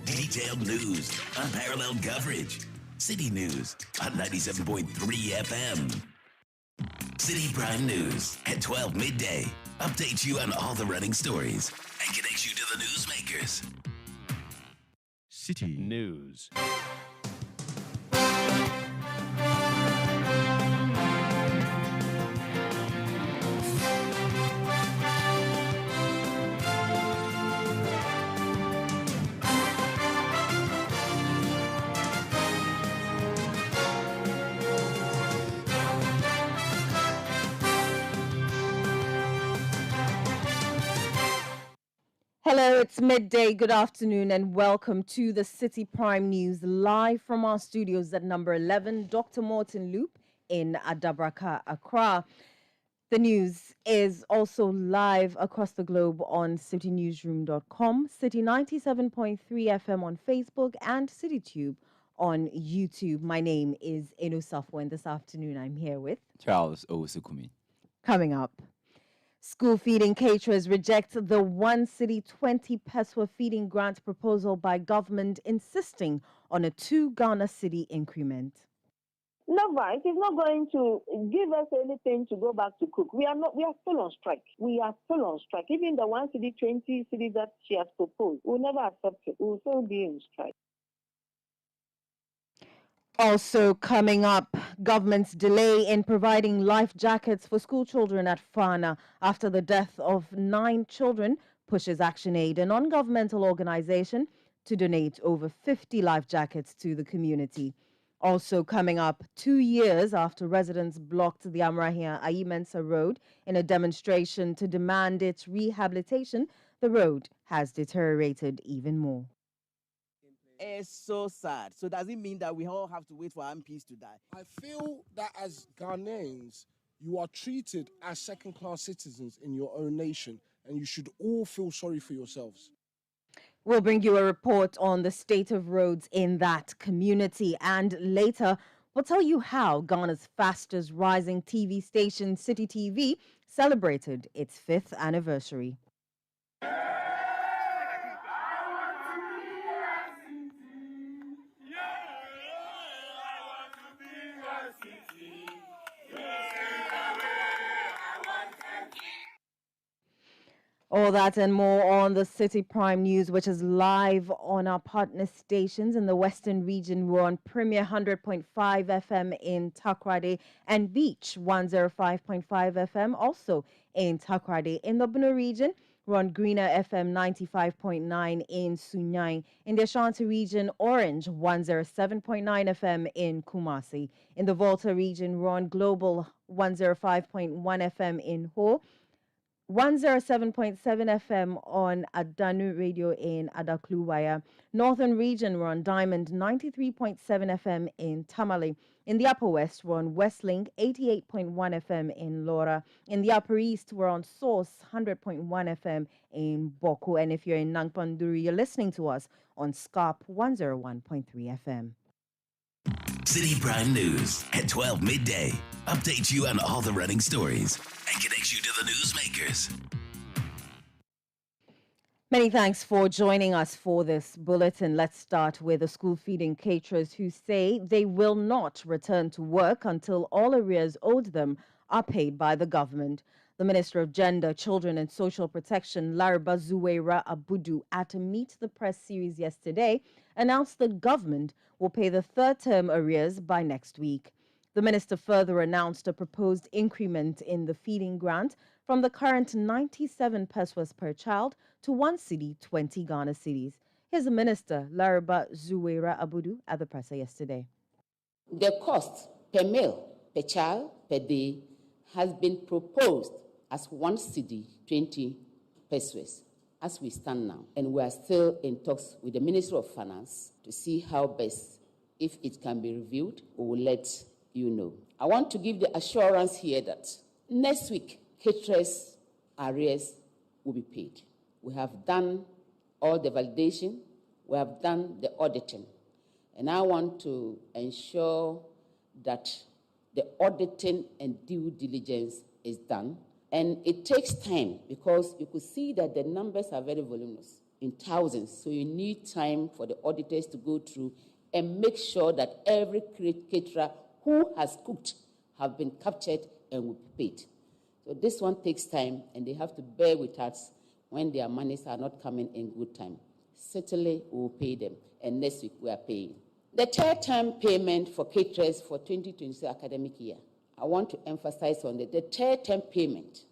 Detailed news, unparalleled coverage. City News on 97.3 FM. Citi Prime News at 12 midday. Updates you on all the running stories and connects you to the newsmakers. City News. Hello, it's midday. Good afternoon and welcome to the Citi Prime News live from our studios at number 11, Dr. Morton Loop in Adabraka, Accra. The news is also live across the globe on citynewsroom.com, City 97.3 FM on Facebook and CityTube on YouTube. My name is Enu Safwa and this afternoon I'm here with Charles Owusukumi. Coming up. School feeding caterers reject the One City 20 Peswa feeding grant proposal by government, insisting on a 2 Ghana cedi increment. Never. It is not going to give us anything to go back to cook. We are still on strike. We are still on strike. Even the 1 cedi 20 cedi that she has proposed, we'll never accept it. We'll still be in strike. Also coming up, government's delay in providing life jackets for school children at Fana after the death of 9 children pushes ActionAid, a non-governmental organization, to donate over 50 life jackets to the community. Also coming up, 2 years after residents blocked the Amrahia Ayimensa Road in a demonstration to demand its rehabilitation, the road has deteriorated even more. It's so sad. So does it mean that we all have to wait for MPs to die? I feel that as Ghanaians, you are treated as second-class citizens in your own nation, and you should all feel sorry for yourselves. We'll bring you a report on the state of roads in that community, and later we'll tell you how Ghana's fastest rising TV station, City TV, celebrated its 5th anniversary. All that and more on the Citi Prime News, which is live on our partner stations in the Western region. We're on Premier 100.5 FM in Takoradi and Beach 105.5 FM, also in Takoradi. In the Bono region, we're on Greener FM 95.9 in Sunyang. In the Ashanti region, Orange 107.9 FM in Kumasi. In the Volta region, we're on Global 105.1 FM in Ho. 107.7 FM on Adanu Radio in Adakluwaya. Northern region, we're on Diamond 93.7 FM in Tamale. In the Upper West, we're on Westlink 88.1 FM in Laura. In the Upper East, we're on Source 100.1 FM in Boko. And if you're in Nangpanduri, you're listening to us on Scarp 101.3 FM. Citi Prime News at 12 midday. Updates you on all the running stories and connects you to the newsmakers. Many thanks for joining us for this bulletin. Let's start with the school feeding caterers who say they will not return to work until all arrears owed them are paid by the government. The Minister of Gender, Children and Social Protection, Laraba Zuwaira Abudu, at a Meet the Press series yesterday, announced the government will pay the 3rd term arrears by next week. The minister further announced a proposed increment in the feeding grant from the current 97 pesos per child to 1 cedi 20 Ghana cedis. Here's the Minister, Laraba Zuwaira Abudu, at the presser yesterday. The cost per meal, per child, per day has been proposed as 1 cedi 20 pesos as we stand now. And we are still in talks with the Ministry of Finance to see how best, if it can be reviewed, we will let you know. I want to give the assurance here that next week, caterers' arrears will be paid. We have done all the validation, we have done the auditing, and I want to ensure that the auditing and due diligence is done. And it takes time because you could see that the numbers are very voluminous, in thousands. So you need time for the auditors to go through and make sure that every caterer who has cooked have been captured and will be paid. So this one takes time, and they have to bear with us when their monies are not coming in good time. Certainly, we will pay them, and next week we are paying. The third-term payment for caterers for 2026 academic year, I want to emphasize on the third-term payment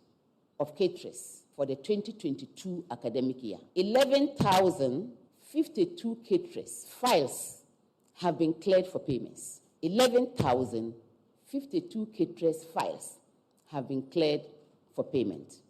of caterers for the 2022 academic year. 11,052 caterers files have been cleared for payments. 11,052 caterers files have been cleared for payment.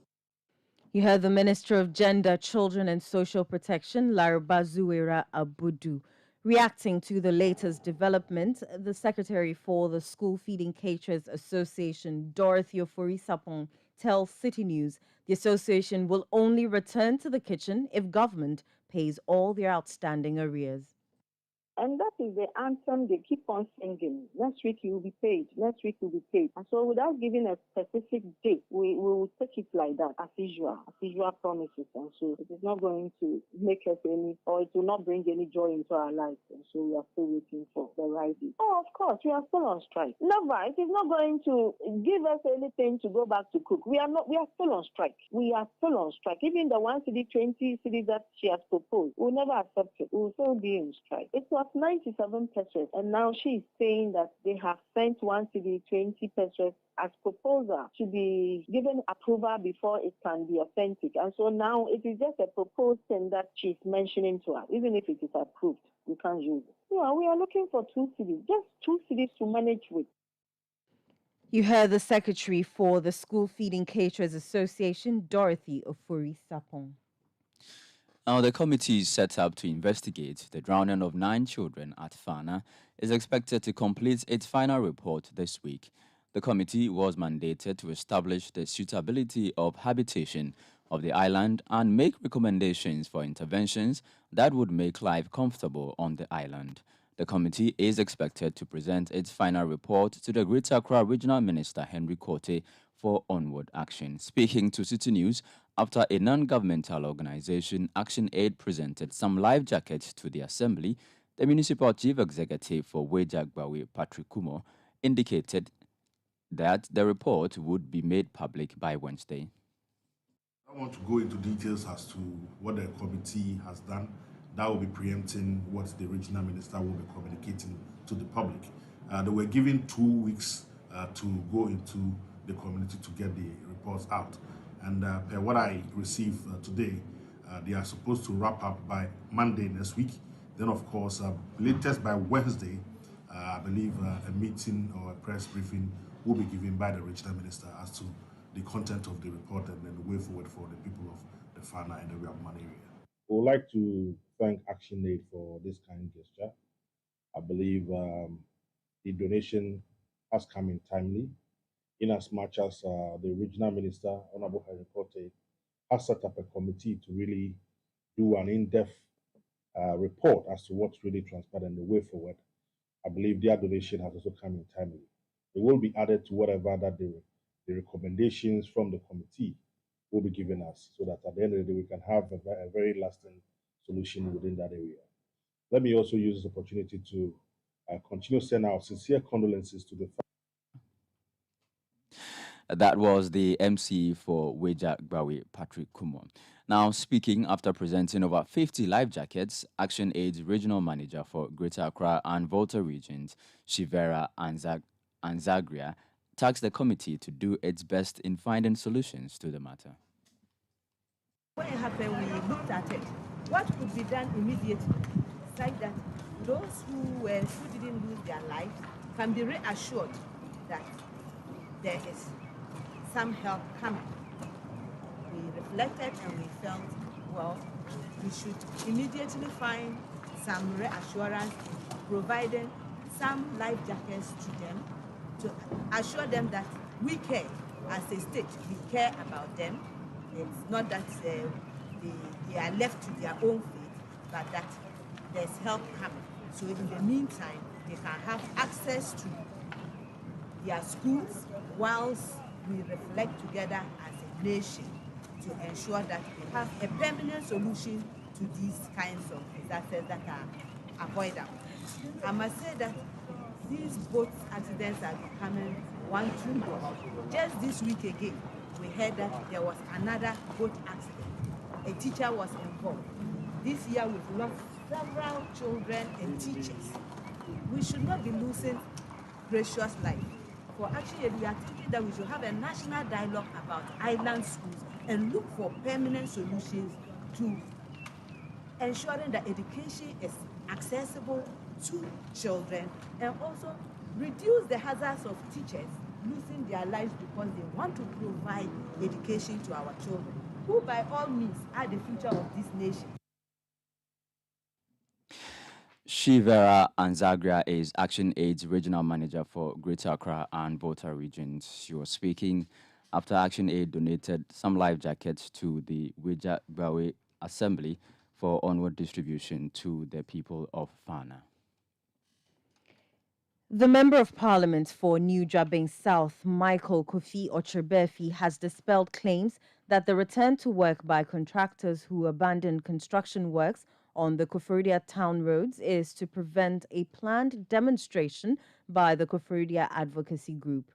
You heard the Minister of Gender, Children and Social Protection, Laraba Zuwaira Abudu. Reacting to the latest development, the Secretary for the School Feeding Caterers Association, Dorothy Ofori-Sapong, tells City News the association will only return to the kitchen if government pays all their outstanding arrears. And that is the anthem they keep on singing. Next week you will be paid. Next week you will be paid. And so without giving a specific date, we will take it like that, as usual promises. And so it is not going to make us any, or it will not bring any joy into our lives. And so we are still waiting for the right date. Oh, of course, we are still on strike. Never, it is not going to give us anything to go back to cook. We are still on strike. We are still on strike. Even the 1 cedi 20 cedis that she has proposed, we'll never accept it. We will still be in strike. It was 97 pesos, and now she is saying that they have sent 1 cedi 20 pesos as proposal to be given approval before it can be authentic. And so now it is just a proposed thing that she's mentioning to us. Even if it is approved, we can't use it. Yeah, we are looking for 2 cedis, just 2 cedis to manage with. You heard the Secretary for the School Feeding Caterers Association, Dorothy Ofori-Sapong. Now, the committee set up to investigate the drowning of 9 children at Fana is expected to complete its final report this week. The committee was mandated to establish the suitability of habitation of the island and make recommendations for interventions that would make life comfortable on the island. The committee is expected to present its final report to the Greater Accra Regional Minister Henry Kote for onward action. Speaking to City News, after a non-governmental organization, Action Aid, presented some life jackets to the Assembly, the Municipal Chief Executive for Wejagbawe, Patrick Kumo, indicated that the report would be made public by Wednesday. I want to go into details as to what the committee has done. That will be preempting what the regional minister will be communicating to the public. They were given 2 weeks to go into the community to get the reports out. And per what I received today, they are supposed to wrap up by Monday next week. Then, of course, latest by Wednesday, I believe a meeting or a press briefing will be given by the regional minister as to the content of the report and then the way forward for the people of the Fana and the Riabman area. We would like to thank Action Aid for this kind gesture. I believe the donation has come in timely, in as much as the regional minister, Honorable Henry Kote, has set up a committee to really do an in-depth report as to what's really transpired and the way forward. I believe their donation has also come in timely. It will be added to whatever that the recommendations from the committee will be given us, so that at the end of the day we can have a very lasting solution within that area. Let me also use this opportunity to continue sending our sincere condolences to the family. That was the MC for Wejagbawe, Patrick Kumo. Now, speaking after presenting over 50 life jackets, Action Aid's regional manager for Greater Accra and Volta regions, Shivera Anzagria, tasked the committee to do its best in finding solutions to the matter. When it happened, we looked at it what could be done immediately such that those who didn't lose their lives can be reassured that there is some help coming. We reflected and we felt, well, we should immediately find some reassurance in providing some life jackets to them to assure them that we care as a state. We care about them. It's not that they are left to their own fate, but that there's help coming. So in the meantime, they can have access to their schools whilst we reflect together as a nation to ensure that we have a permanent solution to these kinds of disasters that are avoidable. I must say that these boat accidents are becoming one too much. Just this week again, we heard that there was another boat accident. A teacher was involved. This year we've lost several children and teachers. We should not be losing precious life. For actually, we are thinking that we should have a national dialogue about island schools and look for permanent solutions to ensuring that education is accessible to children and also reduce the hazards of teachers losing their lives because they want to provide education to our children, who by all means are the future of this nation. Shivera Anzagria is Action Aid's regional manager for Greater Accra and Volta regions. She was speaking after Action Aid donated some life jackets to the Wija Bawe Assembly for onward distribution to the people of Fana. The Member of Parliament for New Jabing South, Michael Kofi Ocherbefi, has dispelled claims that the return to work by contractors who abandoned construction works on the Koforidua town roads is to prevent a planned demonstration by the Koforidua Advocacy Group.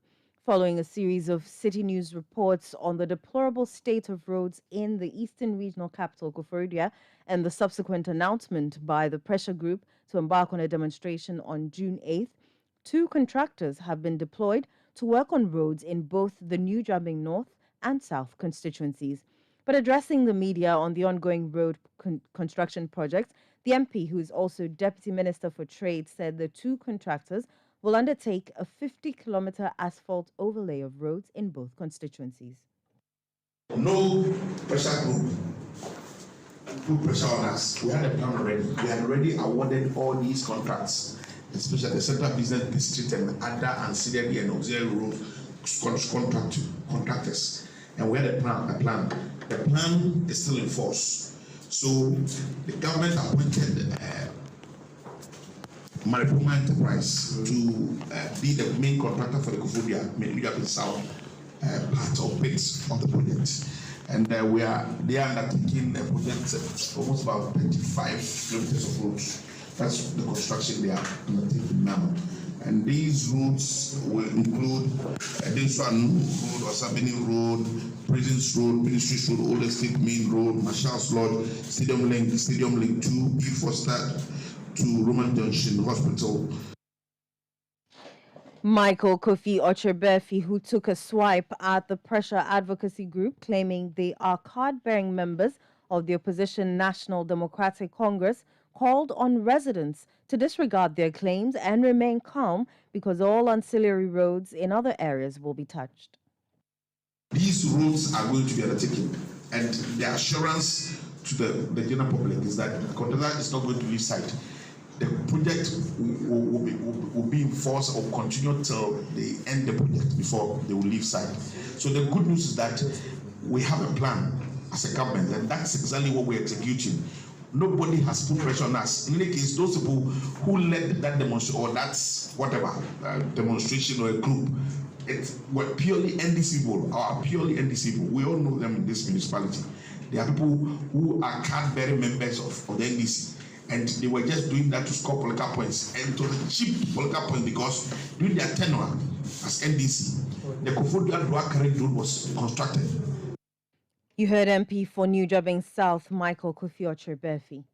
Following a series of City News reports on the deplorable state of roads in the Eastern Regional Capital, Koforidua, and the subsequent announcement by the pressure group to embark on a demonstration on June 8th, 2 contractors have been deployed to work on roads in both the New Jabing North and South constituencies. But addressing the media on the ongoing road construction project, the MP, who is also Deputy Minister for Trade, said the 2 contractors will undertake a 50-kilometer asphalt overlay of roads in both constituencies. No pressure group put pressure on us. We had a plan already. We had already awarded all these contracts, especially the Central Business District and other ancillary and auxiliary road contractors. And we had a plan. The plan is still in force. So the government appointed Mariposa Enterprise to be the main contractor for the Koforidua South part or bits of the project. And they are undertaking a project almost about 35 kilometers of roads. That's the construction they are undertaking now. And these roads will include Dinswan Road, Osabini Road, Prisons Road, Ministry Road, Old Estate Main Road, Marshall's Lodge, Stadium Link 2, P. Foster to Roman Junction Hospital. Michael Kofi Ocherbefi, who took a swipe at the Pressure Advocacy Group, claiming they are card-bearing members of the opposition National Democratic Congress, called on residents to disregard their claims and remain calm because all ancillary roads in other areas will be touched. These roads are going to be undertaken, and the assurance to the general public is that the contractor is not going to leave site. The project will be in force or continue till they end the project before they will leave site. So the good news is that we have a plan as a government, and that's exactly what we're executing. Nobody has put pressure on us. In any case, those people who led that demonstration or that's whatever demonstration or a group, were purely NDC people, or purely NDC people. We all know them in this municipality. They are people who are card-bearing members of the NDC. And they were just doing that to score political points. And it was a cheap political point because during their tenure as NDC, the Koforidua Road was constructed. You heard MP for New Jabing South, Michael Kofi Ocherbefi.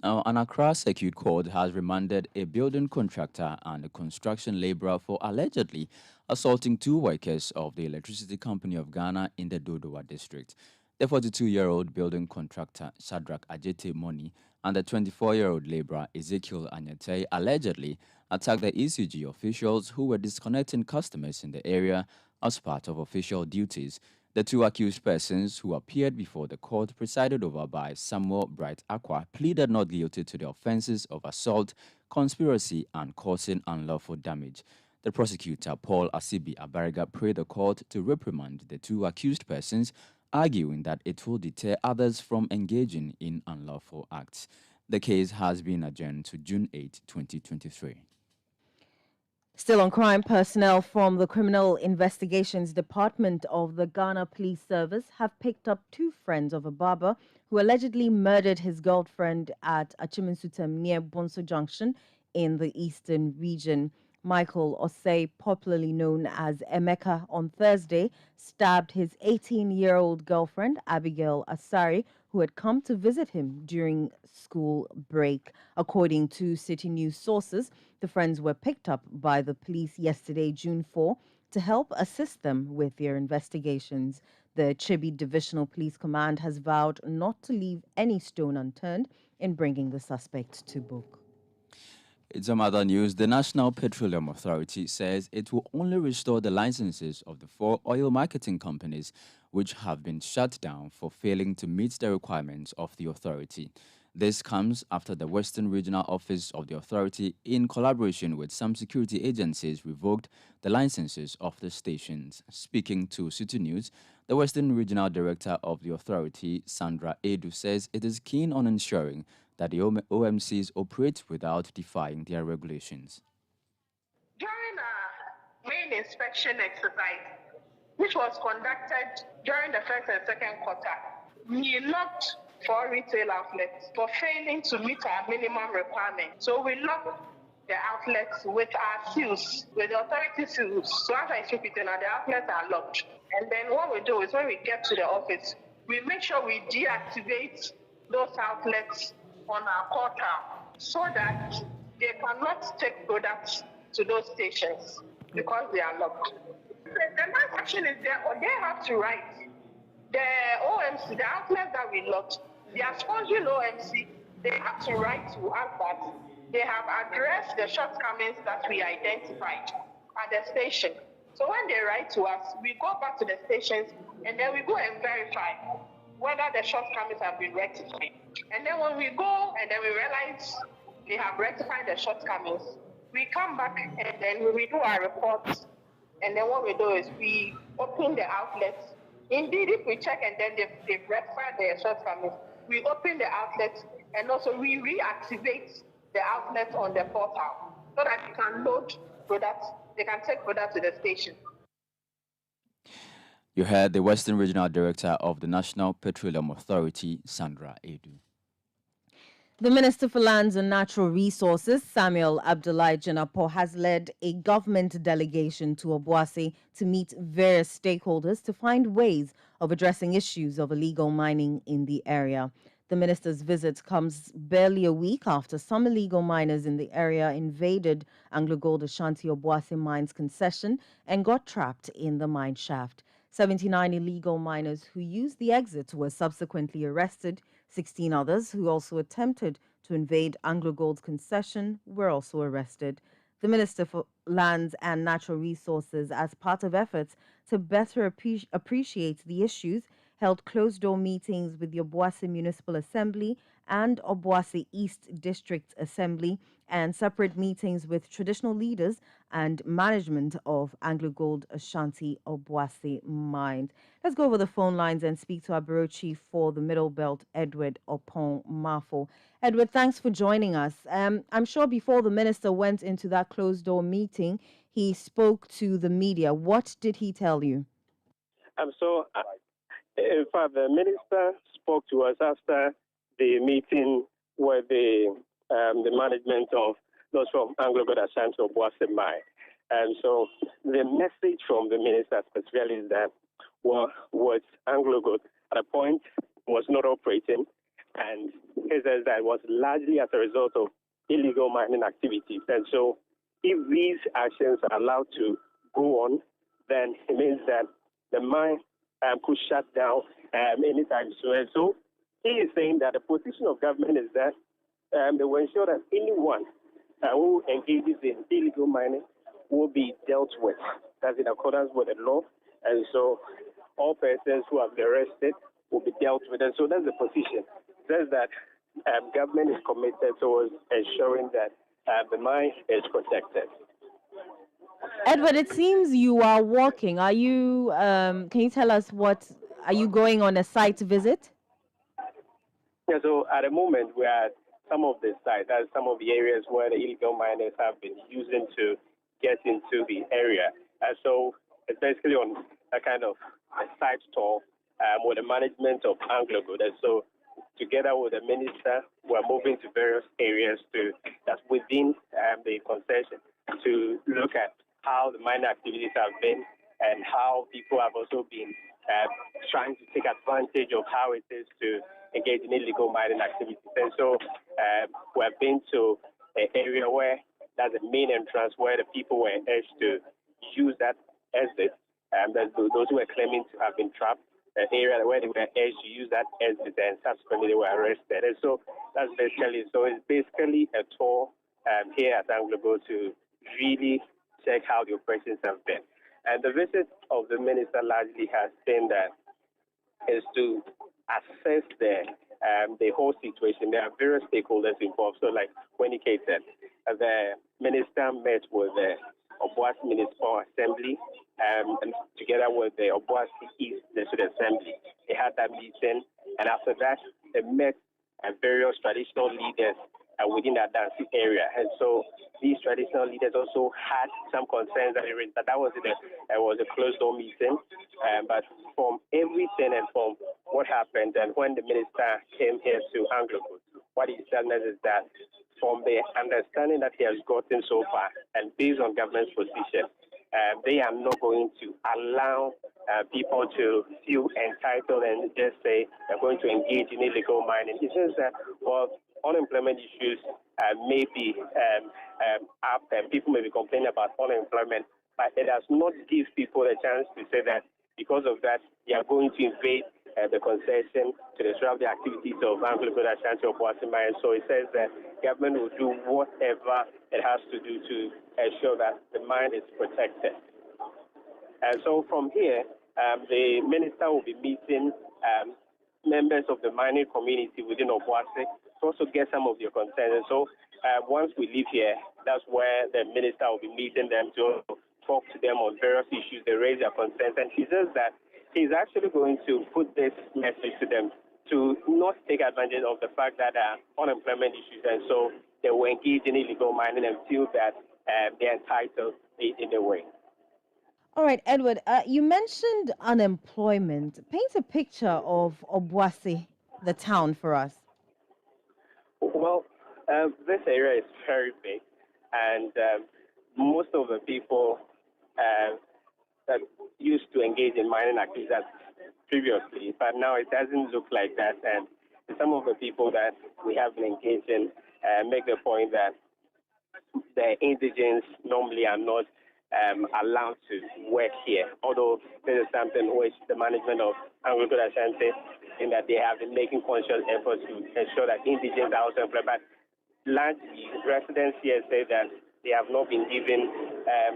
Now, an Accra Circuit Court has remanded a building contractor and a construction laborer for allegedly assaulting 2 workers of the Electricity Company of Ghana in the Dodowa district. The 42-year-old building contractor Shadrach Ajete Moni and the 24-year-old laborer Ezekiel Anyate allegedly attacked the ECG officials who were disconnecting customers in the area as part of official duties. The two accused persons, who appeared before the court presided over by Samuel Bright Aqua, pleaded not guilty to the offenses of assault, conspiracy, and causing unlawful damage. The prosecutor, Paul Asibi Abariga, prayed the court to reprimand the two accused persons, arguing that it will deter others from engaging in unlawful acts. The case has been adjourned to June 8, 2023. Still on crime, personnel from the Criminal Investigations Department of the Ghana Police Service have picked up two friends of a barber who allegedly murdered his girlfriend at Achiminsutem near Bonso Junction in the eastern region. Michael Osei, popularly known as Emeka, on Thursday stabbed his 18-year-old girlfriend, Abigail Asari, who had come to visit him during school break. According to City News sources, the friends were picked up by the police yesterday, June 4, to help assist them with their investigations. The Chibi Divisional Police Command has vowed not to leave any stone unturned in bringing the suspect to book. In some other news, the National Petroleum Authority says it will only restore the licenses of the 4 oil marketing companies which have been shut down for failing to meet the requirements of the authority. This comes after the Western Regional Office of the authority, in collaboration with some security agencies, revoked the licenses of the stations. Speaking to City News, the Western Regional Director of the authority, Sandra Edu, says it is keen on ensuring that the OMCs operate without defying their regulations. During our main inspection exercise, which was conducted during the first and second quarter, we locked 4 retail outlets for failing to meet our minimum requirement. So we locked the outlets with our seals, with the authority seals. So as I speak it now, the outlets are locked. And then what we do is when we get to the office, we make sure we deactivate those outlets on our portal so that they cannot take products to those stations because they are locked. The next action is there, or they have to write the OMC, the outlet that we locked, they are sponsoring OMC, they have to write to us that they have addressed the shortcomings that we identified at the station. So when they write to us, we go back to the stations and then we go and verify whether the shortcomings have been rectified. And then when we go and then we realize they have rectified the shortcomings, we come back and then we redo our reports. And then what we do is we open the outlets. Indeed, if we check and then they've rectified their shortcomings, we open the outlets and also we reactivate the outlets on the portal so that they can load products, they can take products to the station. You heard the Western Regional Director of the National Petroleum Authority, Sandra Edu. The Minister for Lands and Natural Resources, Samuel Abdullahi Janapo, has led a government delegation to Obuasi to meet various stakeholders to find ways of addressing issues of illegal mining in the area. The minister's visit comes barely a week after some illegal miners in the area invaded AngloGold Ashanti Obuasi Mines concession and got trapped in the mine shaft. 79 illegal miners who used the exit were subsequently arrested. 16 others who also attempted to invade AngloGold's concession were also arrested. The Minister for Lands and Natural Resources, as part of efforts to better appreciate the issues, held closed-door meetings with the Obuasi Municipal Assembly and Obuasi East District Assembly, and separate meetings with traditional leaders and management of AngloGold Ashanti Obuasi Mines. Let's go over the phone lines and speak to our Bureau Chief for the Middle Belt, Edward Opon Mafo. Edward, thanks for joining us. I'm sure before the minister went into that closed-door meeting, he spoke to the media. What did he tell you? In fact, the minister spoke to us after the meeting with the management of those from AngloGold Ashanti Obuasi Mine. And so the message from the minister specifically is that was AngloGold at a point was not operating, and he says that was largely as a result of illegal mining activities. And so if these actions are allowed to go on, then it means that the mine could shut down anytime soon. And so he is saying that the position of government is that they will ensure that anyone who engages in illegal mining will be dealt with. That's in accordance with the law. And so all persons who have been arrested will be dealt with. And so that's the position. Says that government is committed towards ensuring that the mine is protected. Edward, it seems you are walking. Are you, can you tell us are you going on a site visit? Yeah, so at the moment, we're at some of the sites, that's some of the areas where the illegal miners have been using to get into the area. And so it's basically on a kind of a site tour with the management of Anglo Good. And so together with the minister, we're moving to various areas that's within the concession to look at how the mining activities have been and how people have also been trying to take advantage of how it is to engage in illegal mining activities. And so we've been to an area where that's the main entrance where the people were urged to use that exit. Those who were claiming to have been trapped, the area where they were urged to use that exit, and subsequently they were arrested. And so that's basically, so it's basically a tour here at Anglo to really check how the operations have been. And the visit of the minister largely has been that is to assess the whole situation. There are various stakeholders involved. So like when he catered, the minister met with the Obuasi Municipal Assembly and together with the Obuasi East District Assembly. They had that meeting, and after that, they met various traditional leaders within that dancing area. And so these traditional leaders also had some concerns that was a closed-door meeting. But from everything and from what happened and when the minister came here to Anglo, what he's telling us is that from the understanding that he has gotten so far and based on government's position, they are not going to allow people to feel entitled and just say they're going to engage in illegal mining. He says that, well, unemployment issues may be up and people may be complaining about unemployment, but it does not give people a chance to say that because of that, they are going to invade the concession to disrupt the activities of Anglo Ashanti or Obuasi Mine. So it says that government will do whatever it has to do to ensure that the mine is protected. And so from here, the minister will be meeting members of the mining community within Obuasi to also get some of their concerns. And so once we leave here, that's where the minister will be meeting them to talk to them on various issues. They raise their concerns. And he says that he's actually going to put this message to them to not take advantage of the fact that there are unemployment issues. And so they will engage in illegal mining and feel that they're entitled in a way. All right, Edward, you mentioned unemployment. Paint a picture of Obuasi, the town, for us. Well, this area is very big, and most of the people that used to engage in mining activities previously, but now it doesn't look like that. And some of the people that we have been engaging make the point that the indigents normally are not allowed to work here, although this is something which the management of Anglo Ashanti in that they have been making conscious efforts to ensure that indigents are also employed. But largely, residents here say that they have not been given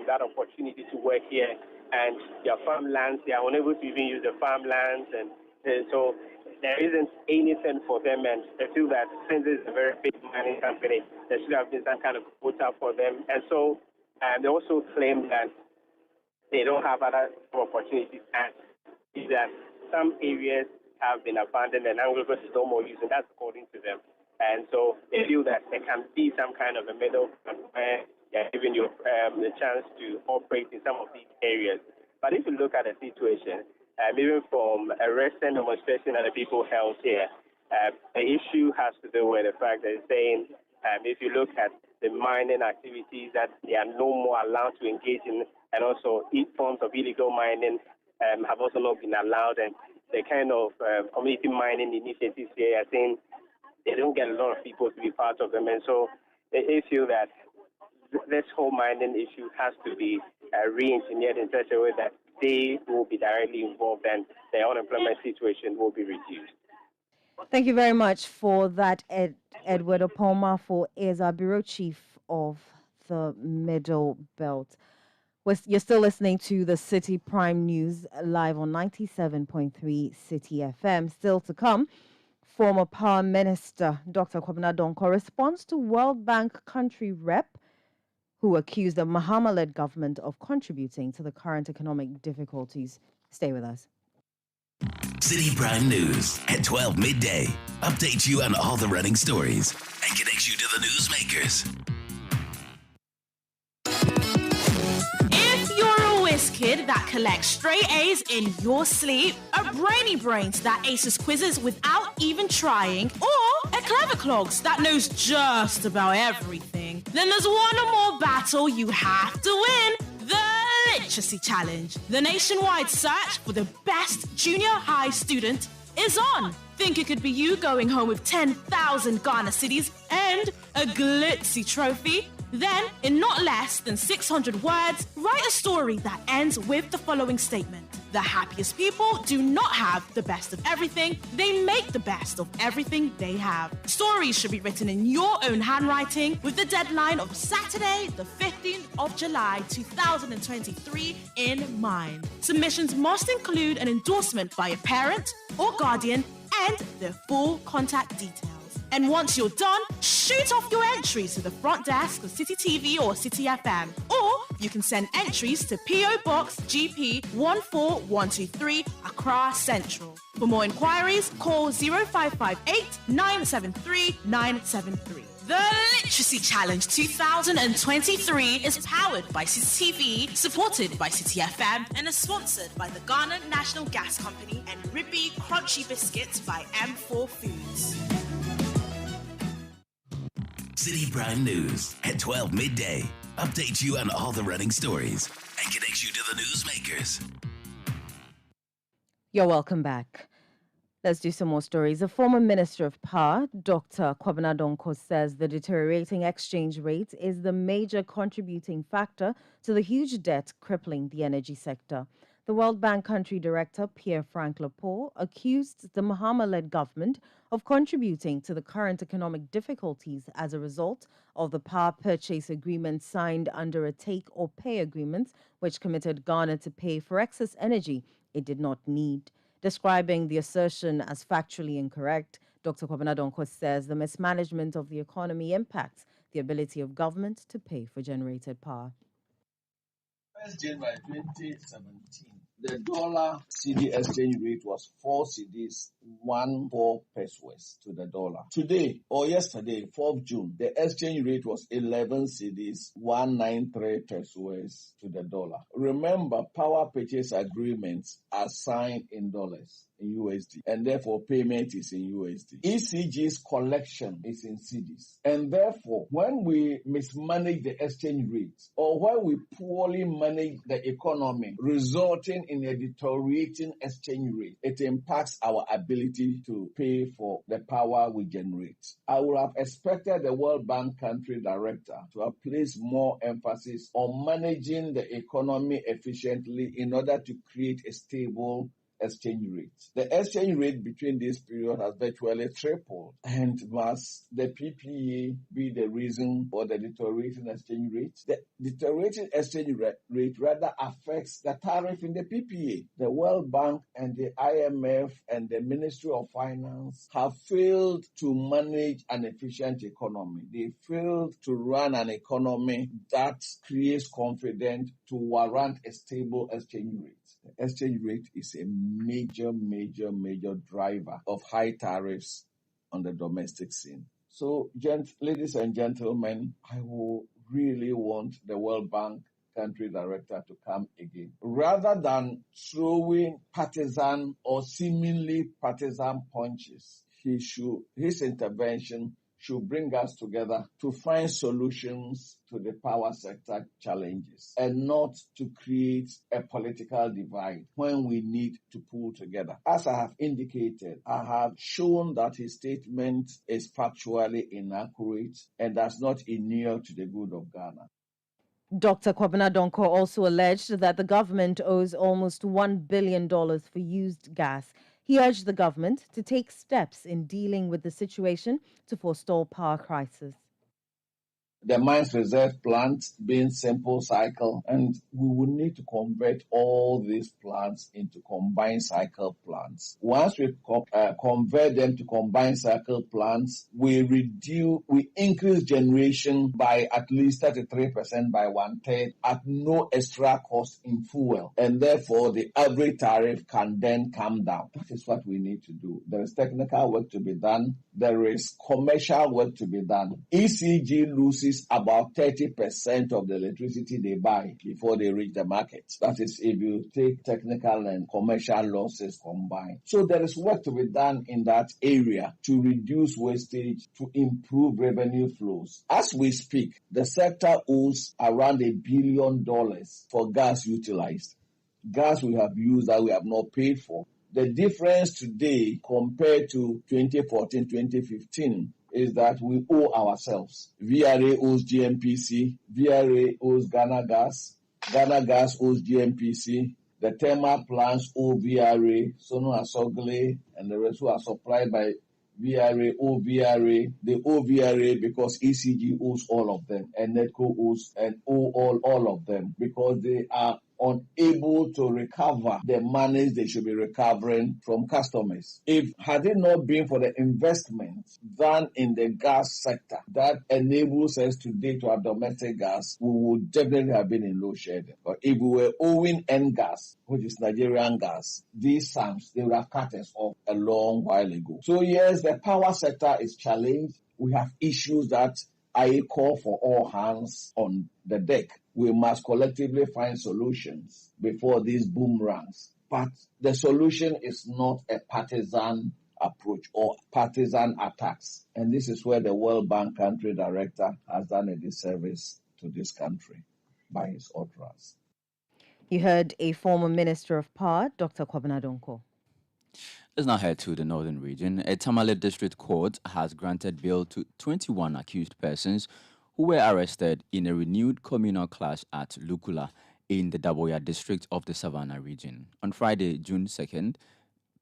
that opportunity to work here, and their farmlands, they are unable to even use the farmlands, and so there isn't anything for them, and they feel that since this is a very big mining company, there should have been some kind of quota for them. And so they also claim that they don't have other opportunities, and is that some areas have been abandoned and Anglo is no more used, and that's according to them. And so they feel that there can be some kind of a middle where they're giving you the chance to operate in some of these areas. But if you look at the situation, even from a recent demonstration that the people held here, the issue has to do with the fact that it's saying if you look at the mining activities that they are no more allowed to engage in, and also forms of illegal mining have also not been allowed, and the kind of community mining initiatives here, I think they don't get a lot of people to be part of them, and so they feel that this whole mining issue has to be re-engineered in such a way that they will be directly involved and their unemployment situation will be reduced. Thank you very much for that, Edward Opoma, for is our bureau chief of the Middle Belt. You're still listening to the Citi Prime News live on 97.3 Citi FM. Still to come, former Power Minister Dr. Kwabena Donkor responds to World Bank country rep who accused the Mahama-led government of contributing to the current economic difficulties. Stay with us. Citi Prime News at 12 midday updates you on all the running stories and connects you to the newsmakers. If you're a whiz kid that collects straight A's in your sleep, a brainy brains that aces quizzes without even trying, or a clever clogs that knows just about everything, then there's one more battle you have to win. The Literacy Challenge. The nationwide search for the best junior high student is on. Think it could be you going home with 10,000 Ghana cedis and a glitzy trophy? Then, in not less than 600 words, write a story that ends with the following statement. The happiest people do not have the best of everything. They make the best of everything they have. Stories should be written in your own handwriting with the deadline of Saturday, the 15th of July, 2023 in mind. Submissions must include an endorsement by a parent or guardian and their full contact details. And once you're done, shoot off your entries to the front desk of Citi TV or Citi FM. Or you can send entries to PO Box GP 14123 Accra Central. For more inquiries, call 0558 973 973. The Literacy Challenge 2023 is powered by Citi TV, supported by Citi FM, and is sponsored by the Ghana National Gas Company and Ribby Crunchy Biscuits by M4 Foods. Citi Prime News at 12 midday updates you on all the running stories and connects you to the newsmakers. You're welcome back. Let's do some more stories. A former Minister of Power, Dr. Kwabena Donkor, says the deteriorating exchange rate is the major contributing factor to the huge debt crippling the energy sector. The World Bank Country Director, Pierre-Frank Laporte, accused the Mahama-led government of contributing to the current economic difficulties as a result of the power purchase agreement signed under a take-or-pay agreement, which committed Ghana to pay for excess energy it did not need. Describing the assertion as factually incorrect, Dr. Kwabena Donkor says the mismanagement of the economy impacts the ability of government to pay for generated power. 1st January 2017, the dollar CD exchange rate was 4 cedis 14 pesos to the dollar. Today or yesterday, 4th June, the exchange rate was 11 cedis 193 pesos to the dollar. Remember, power purchase agreements are signed in dollars, in USD, and therefore payment is in USD. ECG's collection is in cedis, and therefore when we mismanage the exchange rate or when we poorly manage the economy, resulting in a deteriorating exchange rate, it impacts our ability to pay for the power we generate. I would have expected the World Bank country director to have placed more emphasis on managing the economy efficiently in order to create a stable exchange rate. The exchange rate between this period has virtually tripled, and must the PPA be the reason for the deteriorating exchange rate? The deteriorating exchange rate rather affects the tariff in the PPA. The World Bank and the IMF and the Ministry of Finance have failed to manage an efficient economy. They failed to run an economy that creates confidence to warrant a stable exchange rate. The exchange rate is a major driver of high tariffs on the domestic scene. So, ladies and gentlemen, I will really want the World Bank country director to come again. Rather than throwing partisan or seemingly partisan punches, his intervention should bring us together to find solutions to the power sector challenges and not to create a political divide when we need to pull together. As I have indicated, I have shown that his statement is factually inaccurate and does not inure to the good of Ghana. Dr. Kwabena Donko also alleged that the government owes almost $1 billion for used gas. He urged the government to take steps in dealing with the situation to forestall power crisis. The mines reserve plants being simple cycle, and we will need to convert all these plants into combined cycle plants. Once we convert them to combined cycle plants, we increase generation by at least 33% by 1/3 at no extra cost in fuel, and therefore the average tariff can then come down. That is what we need to do. There is technical work to be done. There is commercial work to be done. ECG loses about 30% of the electricity they buy before they reach the market. That is if you take technical and commercial losses combined. So there is work to be done in that area to reduce wastage, to improve revenue flows. As we speak, the sector owes around $1 billion for gas utilized. Gas we have used that we have not paid for. The difference today compared to 2014, 2015 is that we owe ourselves. VRA owes GMPC, VRA owes Ghana Gas owes GMPC, the thermal plants owe VRA, Sono Asogle, and the rest who are supplied by VRA owe VRA. They owe VRA because ECG owes all of them, and NETCO owes and owe all of them because they are unable to recover the monies they should be recovering from customers. Had it not been for the investment done in the gas sector that enables us today to have domestic gas, we would definitely have been in low shedding. But if we were owing NGAS, which is Nigerian gas, these sums, they would have cut us off a long while ago. So yes, the power sector is challenged. We have issues that I call for all hands on the deck. We must collectively find solutions before these boomerangs. But the solution is not a partisan approach or partisan attacks. And this is where the World Bank country director has done a disservice to this country by his utterance. You heard a former Minister of Power, Dr. Kwabena Donko. Let's now head to the northern region. A Tamale District Court has granted bail to 21 accused persons who were arrested in a renewed communal clash at Lukula in the Daboya district of the Savannah region. On Friday, June 2nd,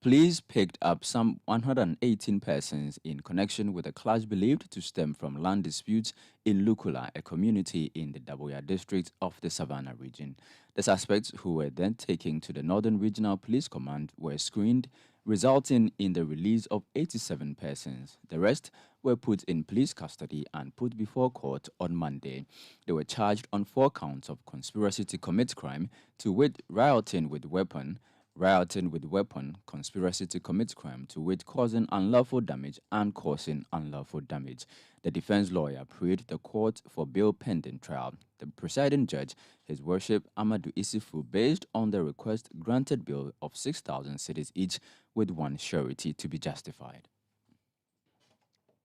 police picked up some 118 persons in connection with a clash believed to stem from land disputes in Lukula, a community in the Daboya district of the Savannah region. The suspects, who were then taken to the Northern Regional Police Command, were screened, resulting in the release of 87 persons. The rest were put in police custody and put before court on Monday. They were charged on 4 counts of conspiracy to commit crime, to wit, rioting with weapon, conspiracy to commit crime, to wit, causing unlawful damage and causing unlawful damage. The defense lawyer prayed the court for bail pending trial. The presiding judge, His Worship Amadou Isifu, based on the request, granted bail of 6,000 cedis each, with 1 surety to be justified.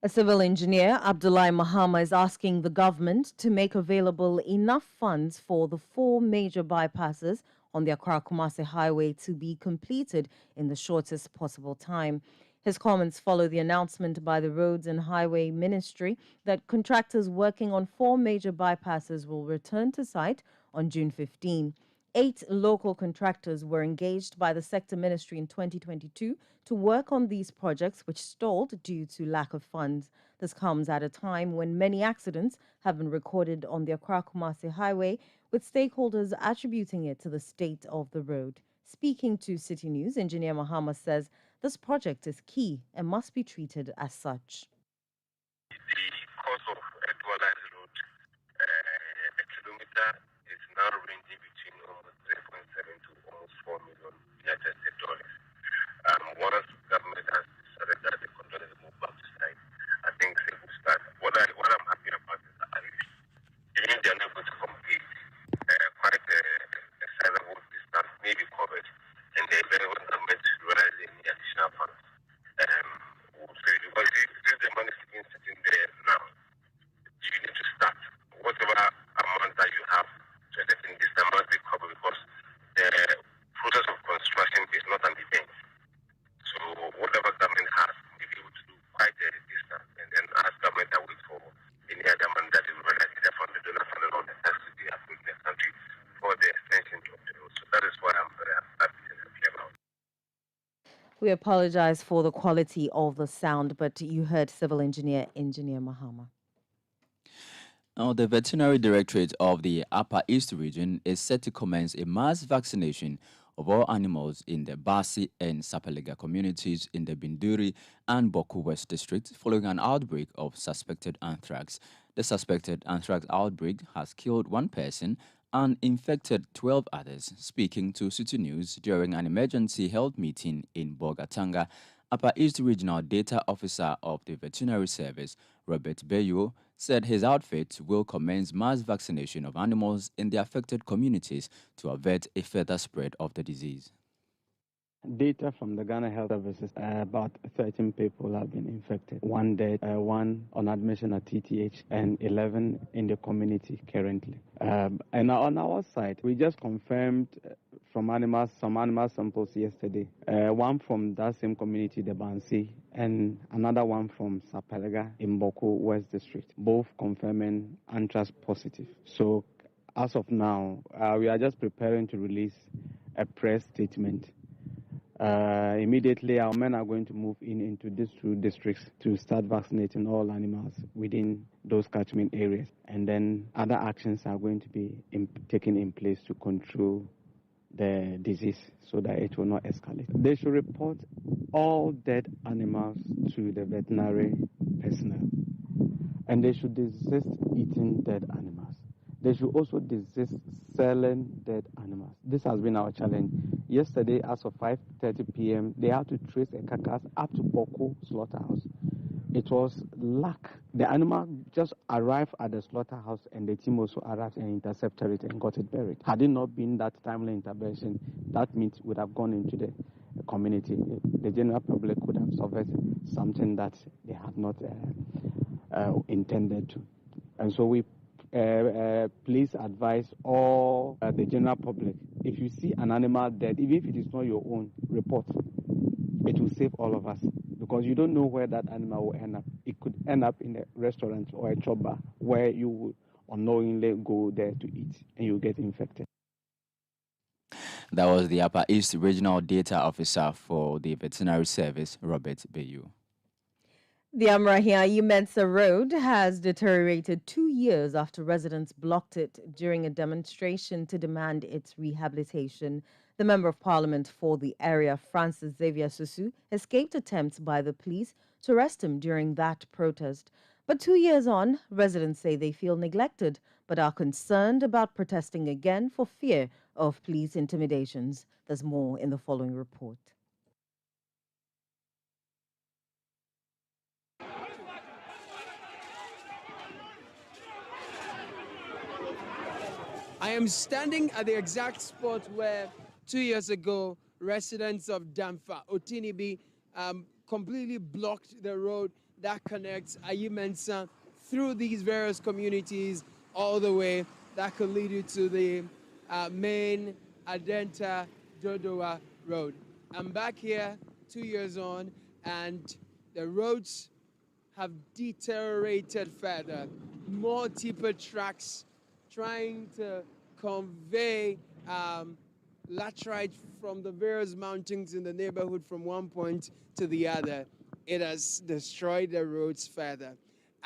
A civil engineer, Abdullahi Mahama, is asking the government to make available enough funds for the 4 major bypasses on the Accra-Kumasi Highway to be completed in the shortest possible time. His comments follow the announcement by the Roads and Highway Ministry that contractors working on 4 major bypasses will return to site on June 15. 8 local contractors were engaged by the sector ministry in 2022 to work on these projects, which stalled due to lack of funds. This comes at a time when many accidents have been recorded on the Accra-Kumasi Highway, with stakeholders attributing it to the state of the road. Speaking to City News, Engineer Mahama says this project is key and must be treated as such. The cost of a dualized road, a kilometer, is now ranging between almost 3.7 to almost $4 million United States dollars. Once government has decided that the contract is moved back to site, I think they will start. What I'm happy about is that even if they are not going to complete quite a sizable distance may be covered, and they very well government to realize any additional funds. Because this is the We apologize for the quality of the sound, but you heard civil engineer Mahama. Now, the Veterinary Directorate of the Upper East Region is set to commence a mass vaccination of all animals in the Basi and Sapalega communities in the Binduri and Boku West districts following an outbreak of suspected anthrax. The suspected anthrax outbreak has killed one person and infected 12 others. Speaking to Citi News during an emergency health meeting in Bogatanga, Upper East Regional Data Officer of the Veterinary Service, Robert Bayo, said his outfit will commence mass vaccination of animals in the affected communities to avert a further spread of the disease. Data from the Ghana Health Services, about 13 people have been infected. One dead, one on admission at TTH, and 11 in the community currently. And on our side, we just confirmed from some animal samples yesterday. One from that same community, the Bansi, and another one from Sapalega in Boku West District, both confirming anthrax positive. So as of now, we are just preparing to release a press statement. Immediately, our men are going to move into these two districts to start vaccinating all animals within those catchment areas. And then other actions are going to be taken in place to control the disease so that it will not escalate. They should report all dead animals to the veterinary personnel. And they should desist eating dead animals. They should also desist selling dead animals. This has been our challenge. Yesterday, as of 5:30 p.m., they had to trace a carcass up to Boko slaughterhouse. It was luck. The animal just arrived at the slaughterhouse, and the team also arrived and intercepted it and got it buried. Had it not been that timely intervention, that meat would have gone into the community. The general public could have suffered something that they had not intended to. And so we please advise all the general public, if you see an animal dead, even if it is not your own, report. It will save all of us, because you don't know where that animal will end up. It could end up in a restaurant or a chop bar where you will unknowingly go there to eat and you get infected. That was the Upper East Regional Data Officer for the Veterinary Service, Robert Bayu. The Amrahia Mensa Road has deteriorated 2 years after residents blocked it during a demonstration to demand its rehabilitation. The Member of Parliament for the area, Francis Xavier Susu, escaped attempts by the police to arrest him during that protest. But 2 years on, residents say they feel neglected but are concerned about protesting again for fear of police intimidations. There's more in the following report. I am standing at the exact spot where 2 years ago, residents of Damfa, Otinibi, completely blocked the road that connects Ayimensa through these various communities all the way that could lead you to the main Adenta Dodowa road. I'm back here 2 years on, and the roads have deteriorated further. More tipper tracks trying to convey laterite from the various mountains in the neighborhood from one point to the other. It has destroyed the roads further,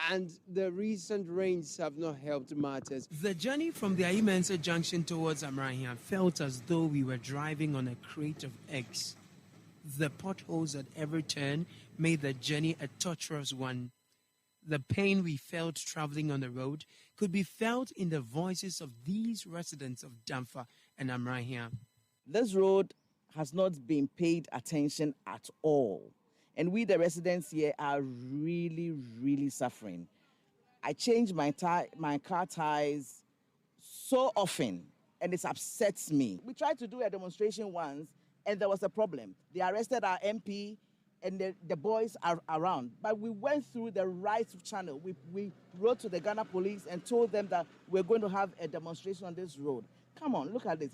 and the recent rains have not helped matters. The journey from the Ayimensa junction towards Amrahia felt as though we were driving on a crate of eggs. The potholes at every turn made the journey a torturous one. The pain we felt traveling on the road could be felt in the voices of these residents of Damfa and Amrahia. This road has not been paid attention at all. And we, the residents here, are really, really suffering. I change my car tires so often, and it upsets me. We tried to do a demonstration once, and there was a problem. They arrested our MP, and the boys are around. But we went through the right channel. We wrote to the Ghana police and told them that we're going to have a demonstration on this road. Come on, look at this.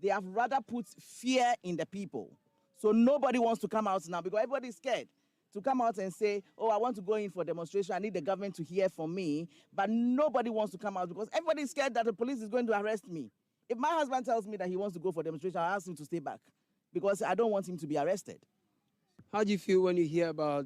They have rather put fear in the people. So nobody wants to come out now because everybody's scared to come out and say, oh, I want to go in for demonstration. I need the government to hear from me. But nobody wants to come out because everybody's scared that the police is going to arrest me. If my husband tells me that he wants to go for demonstration, I'll ask him to stay back because I don't want him to be arrested. How do you feel when you hear about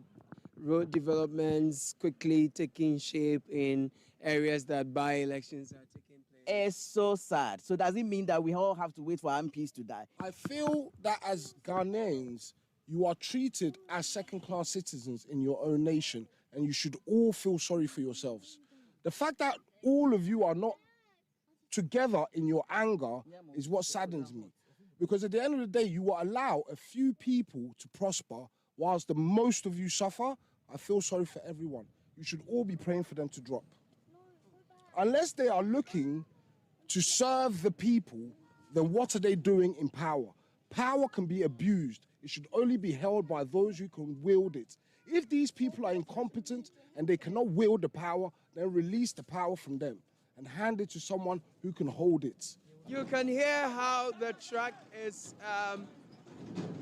road developments quickly taking shape in areas that by-elections are taking place? It's so sad. So does it mean that we all have to wait for MPs to die? I feel that as Ghanaians, you are treated as second-class citizens in your own nation, and you should all feel sorry for yourselves. The fact that all of you are not together in your anger is what saddens me. Because at the end of the day, you will allow a few people to prosper whilst the most of you suffer. I feel sorry for everyone. You should all be praying for them to drop. Unless they are looking to serve the people, then what are they doing in power? Power can be abused. It should only be held by those who can wield it. If these people are incompetent and they cannot wield the power, then release the power from them and hand it to someone who can hold it. You can hear how the track is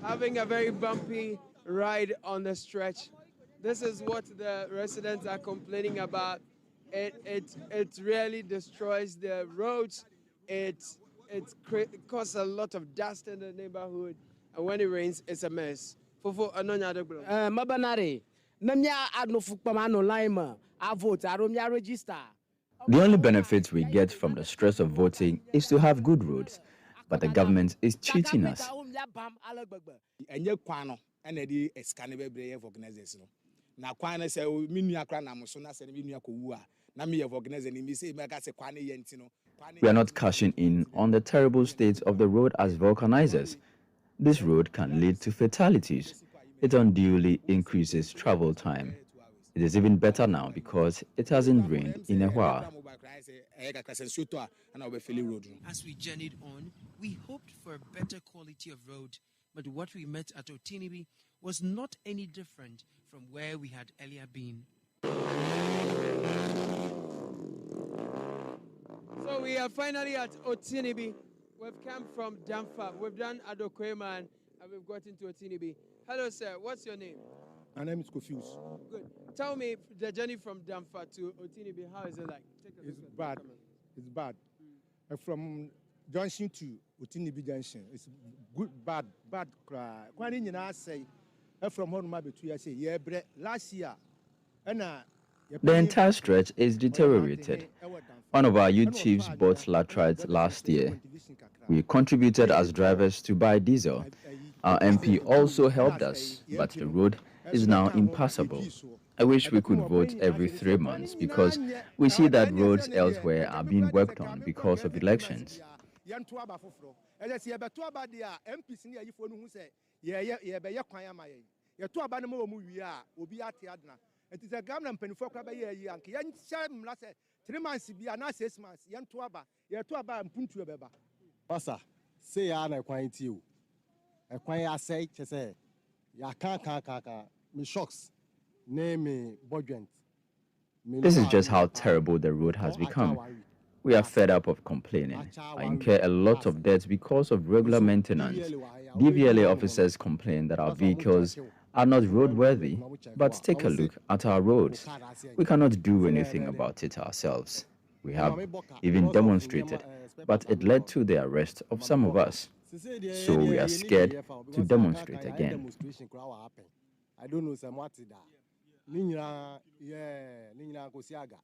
having a very bumpy ride on the stretch. This is what the residents are complaining about. It really destroys the roads. It causes a lot of dust in the neighborhood, and when it rains, it's a mess. Fofo anonya adegbo. Mabanare, namya adnofukpama no lima, I vote, I don't register. The only benefit we get from the stress of voting is to have good roads, but the government is cheating us. Enye kwano ene di escane bebre of organization. Na kwana se minu akra na muso na se minu akowu a na me of organization ni mi se meka se kwane yenti no. We are not cashing in on the terrible state of the road as vulcanizers. This road can lead to fatalities. It unduly increases travel time. It is even better now because it hasn't rained in a while. As we journeyed on, we hoped for a better quality of road, but what we met at Otinibi was not any different from where we had earlier been. So we are finally at Otinibi. We've come from Damfa. We've done Adokwema and we've got into Otinibi. Hello, sir. What's your name? My name is Confused. Good. Tell me the journey from Damfa to Otinibi. How is it like? It's bad. It's bad. From Junction to Otinibi Junction, it's good, bad. When you say from home, maybe 2 years, yeah, last year, the entire stretch is deteriorated. One of our youth chiefs bought latrite last year. We contributed as drivers to buy diesel. Our MP also helped us, but the road is now impassable. I wish we could vote every 3 months because we see that roads elsewhere are being worked on because of elections. Pasa, say ya na quantity you. A quantity I say, say, ya can't, me shocks, name me budget. This is just how terrible the road has become. We are fed up of complaining. I incur a lot of debt because of regular maintenance. DVLA officers complain that our vehicles are not roadworthy, but take a look at our roads. We cannot do anything about it ourselves. We have even demonstrated, but it led to the arrest of some of us. So we are scared to demonstrate again. I don't know some what that. Nina, Nina Kosiaga.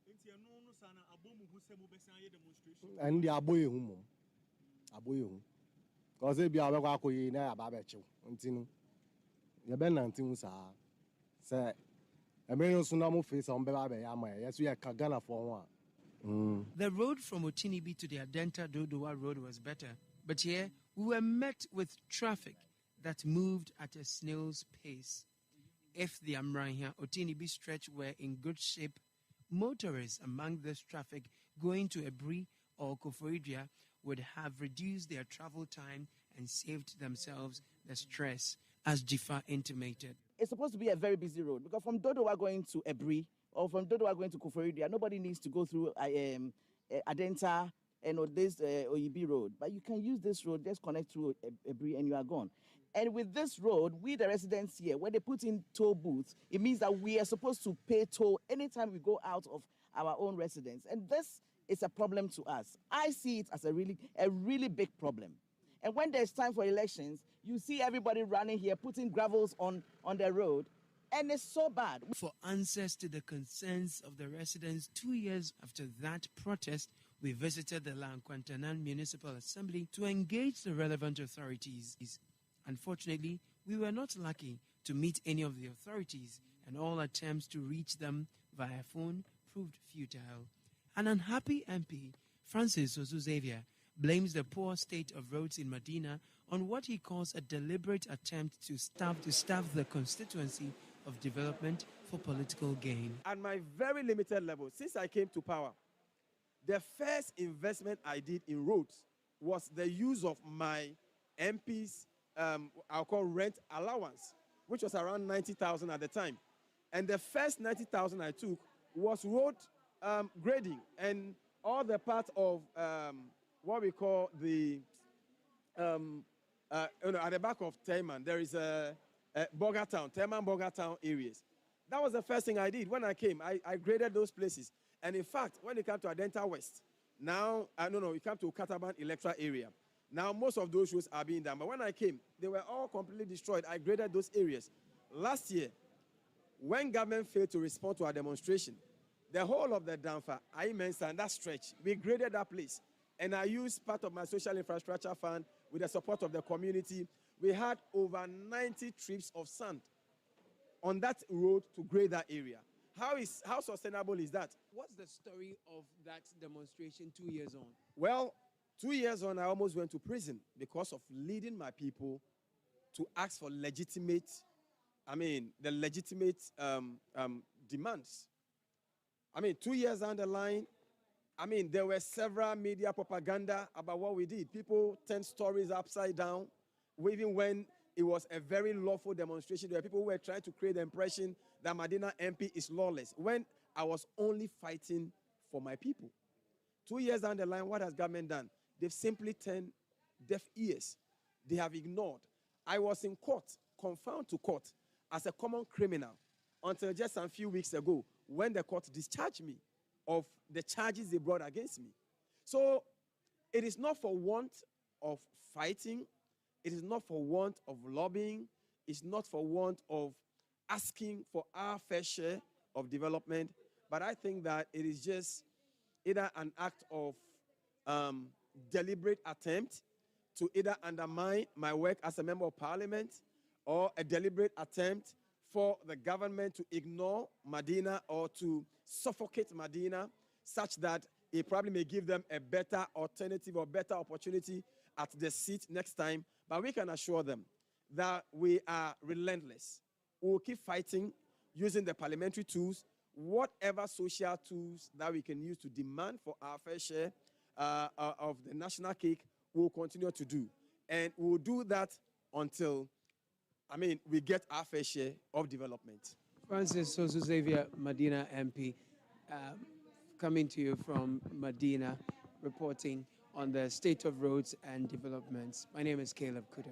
And the aboy because they be our Wako na Babacho, Untinu. Yaben Antin say, a million tsunami face on Babe Yama. Yes, we are Kagana for one. The road from Otinibi to the Adenta Dodowa Road was better, but here we were met with traffic that moved at a snail's pace. If the Amranya Otinibi stretch were in good shape, motorists among this traffic going to Ebri or Koforidua would have reduced their travel time and saved themselves the stress, as Jifa intimated. It's supposed to be a very busy road because from Dodowa going to Ebri or from Dodowa going to Koforidua, nobody needs to go through Adenta and this Oyibi road. But you can use this road, just connect to Ebri and you are gone. And with this road, we the residents here, when they put in toll booths, it means that we are supposed to pay toll anytime we go out of our own residence. And this is a problem to us. I see it as a really big problem. And when there's time for elections, you see everybody running here, putting gravels on the road. And it's so bad. For answers to the concerns of the residents 2 years after that protest, we visited the Lankwantanan Municipal Assembly to engage the relevant authorities. Unfortunately, we were not lucky to meet any of the authorities, and all attempts to reach them via phone proved futile. An unhappy MP, Francis Osu Xavier, blames the poor state of roads in Medina on what he calls a deliberate attempt to starve the constituency of development for political gain. At my very limited level, since I came to power, the first investment I did in roads was the use of my MP's, I'll call rent allowance, which was around 90,000 at the time. And the first 90,000 I took was road grading and all the part of what we call the, at the back of Tayman, there is a Bogartown, Tayman Bogartown areas. That was the first thing I did when I came. I graded those places. And in fact, when it comes to Adenta West, now, it comes to Kataban Electoral area. Now, most of those roads are being done. But when I came, they were all completely destroyed. I graded those areas. Last year, when government failed to respond to our demonstration, the whole of the Damfa, Mensa, and that stretch, we graded that place. And I used part of my social infrastructure fund with the support of the community. We had over 90 trips of sand on that road to grade that area. How sustainable is that? What's the story of that demonstration 2 years on? Well, 2 years on, I almost went to prison because of leading my people to ask for legitimate demands. 2 years down the line, there were several media propaganda about what we did. People turned stories upside down, even when it was a very lawful demonstration. There were people who were trying to create the impression that Medina MP is lawless, when I was only fighting for my people. 2 years down the line, what has government done? They've simply turned deaf ears. They have ignored. I was in court, confined to court, as a common criminal until just a few weeks ago when the court discharged me of the charges they brought against me. So it is not for want of fighting. It is not for want of lobbying. It's not for want of asking for our fair share of development. But I think that it is just either an act of deliberate attempt to either undermine my work as a member of parliament or a deliberate attempt for the government to ignore Medina or to suffocate Medina such that it probably may give them a better alternative or better opportunity at the seat next time. But we can assure them that we are relentless. We will keep fighting using the parliamentary tools, whatever social tools that we can use to demand for our fair share of the national cake, we will continue to do. And we will do that until, we get our fair share of development. Francis Osu Xavier, Medina MP, coming to you from Medina, reporting on the state of roads and developments. My name is Caleb Kuda.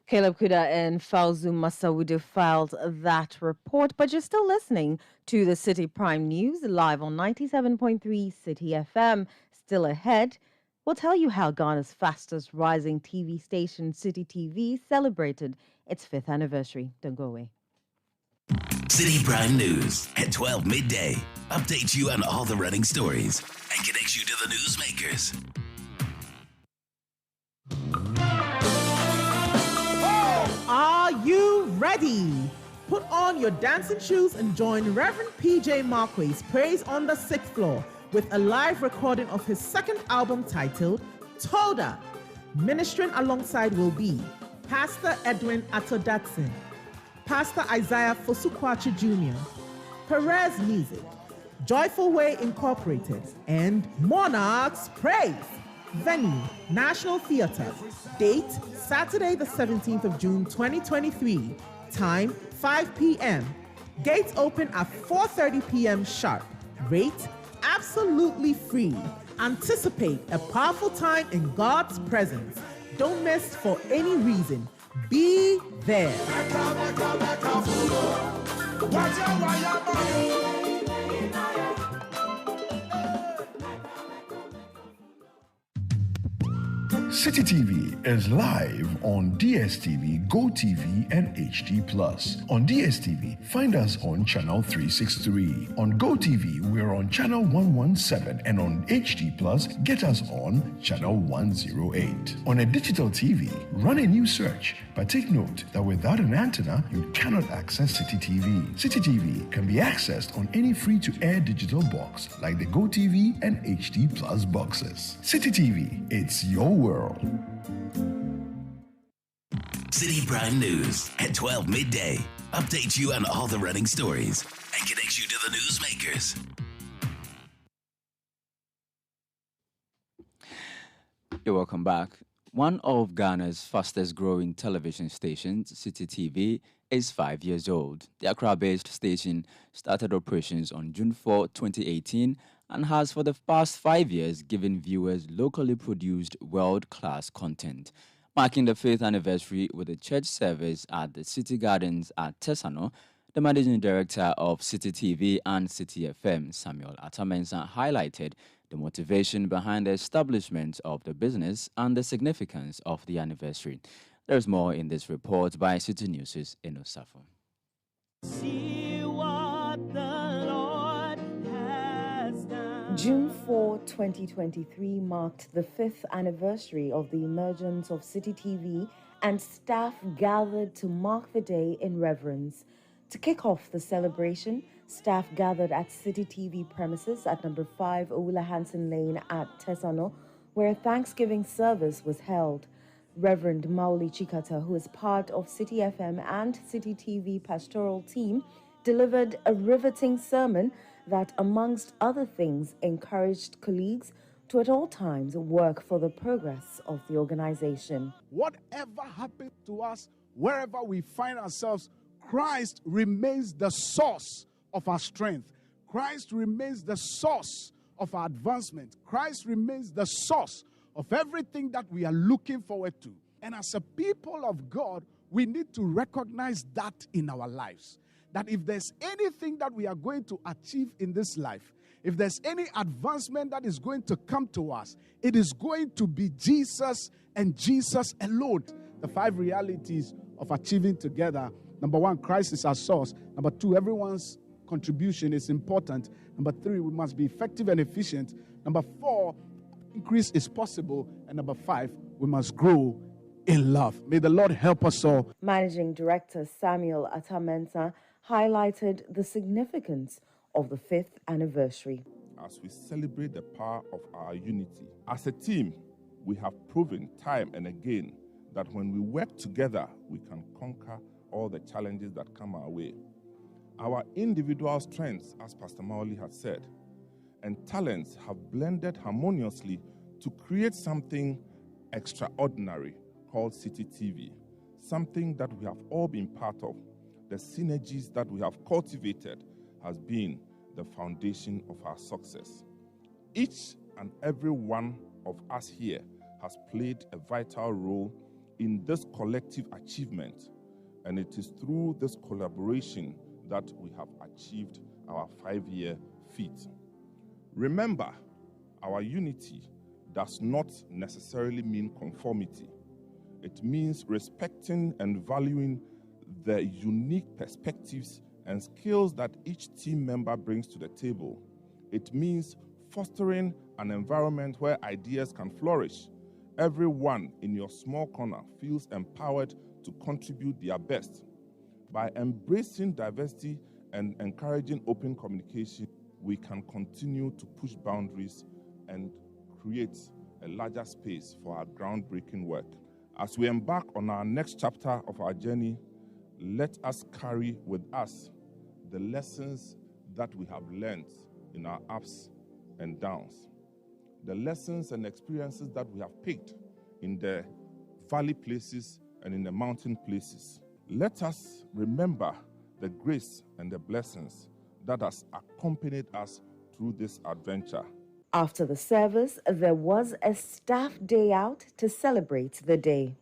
Caleb Kuda and Fauzu Masawudu filed that report, but you're still listening to the Citi Prime News live on 97.3 Citi FM. Still ahead, we'll tell you how Ghana's fastest rising TV station, Citi TV, celebrated its 5th anniversary. Don't go away. Citi Prime News at 12 midday updates you on all the running stories and connects you to the newsmakers. Are you ready? Put on your dancing shoes and join Reverend PJ Marquis Praise on the 6th Floor with a live recording of his second album titled Toda. Ministering alongside will be Pastor Edwin Atodatsin, Pastor Isaiah Fosukwachi Jr., Perez Music, Joyful Way Incorporated, and Monarchs Praise. Venue, National Theatre. Date, Saturday the 17th of June 2023. Time, 5 p.m. Gates open at 4:30 p.m. sharp. Rate, absolutely free. Anticipate a powerful time in God's presence. Don't miss for any reason. Be there. City TV is live on DSTV, GoTV, and HD+. On DSTV, find us on channel 363. On GoTV, we're on channel 117, and on HD+, get us on channel 108. On a digital TV, run a new search, but take note that without an antenna, you cannot access City TV. City TV can be accessed on any free-to-air digital box like the GoTV and HD+ boxes. City TV, it's your world. Citi Prime News at 12 midday updates you on all the running stories and connects you to the newsmakers. You're welcome back. One of Ghana's fastest growing television stations, Citi TV, is 5 years old. The Accra-based station started operations on June 4, 2018 and has for the past 5 years given viewers locally produced world-class content. Marking the 5th anniversary with a church service at the City Gardens at Tesano, the managing director of Citi TV and Citi FM, Samuel Atamensa, highlighted the motivation behind the establishment of the business and the significance of the anniversary. There's more in this report by Citi News' Inosafo. June 4, 2023 marked the 5th anniversary of the emergence of Citi TV, and staff gathered to mark the day in reverence. To kick off the celebration, staff gathered at Citi TV premises at number 5 Owula Hansen Lane at Tesano, where a Thanksgiving service was held. Reverend Mauli Chikata, who is part of Citi FM and Citi TV pastoral team, delivered a riveting sermon that, amongst other things, encouraged colleagues to at all times work for the progress of the organization. Whatever happens to us, wherever we find ourselves, Christ remains the source of our strength. Christ remains the source of our advancement. Christ remains the source of everything that we are looking forward to. And as a people of God, we need to recognize that in our lives. That if there's anything that we are going to achieve in this life, if there's any advancement that is going to come to us, it is going to be Jesus and Jesus alone. The 5 realities of achieving together. Number 1, Christ is our source. Number 2, everyone's contribution is important. Number 3, we must be effective and efficient. Number 4, increase is possible. And number 5, we must grow in love. May the Lord help us all. Managing Director Samuel Atamensa highlighted the significance of the 5th anniversary. As we celebrate the power of our unity, as a team, we have proven time and again that when we work together, we can conquer all the challenges that come our way. Our individual strengths, as Pastor Mauli has said, and talents have blended harmoniously to create something extraordinary called Citi TV, something that we have all been part of. The synergies that we have cultivated has been the foundation of our success. Each and every one of us here has played a vital role in this collective achievement, and it is through this collaboration that we have achieved our 5-year feat. Remember, our unity does not necessarily mean conformity. It means respecting and valuing the unique perspectives and skills that each team member brings to the table. It means fostering an environment where ideas can flourish. Everyone in your small corner feels empowered to contribute their best. By embracing diversity and encouraging open communication, we can continue to push boundaries and create a larger space for our groundbreaking work. As we embark on our next chapter of our journey, let us carry with us the lessons that we have learned in our ups and downs, the lessons and experiences that we have picked in the valley places and in the mountain places. Let us remember the grace and the blessings that has accompanied us through this adventure. After the service, there was a staff day out to celebrate the day.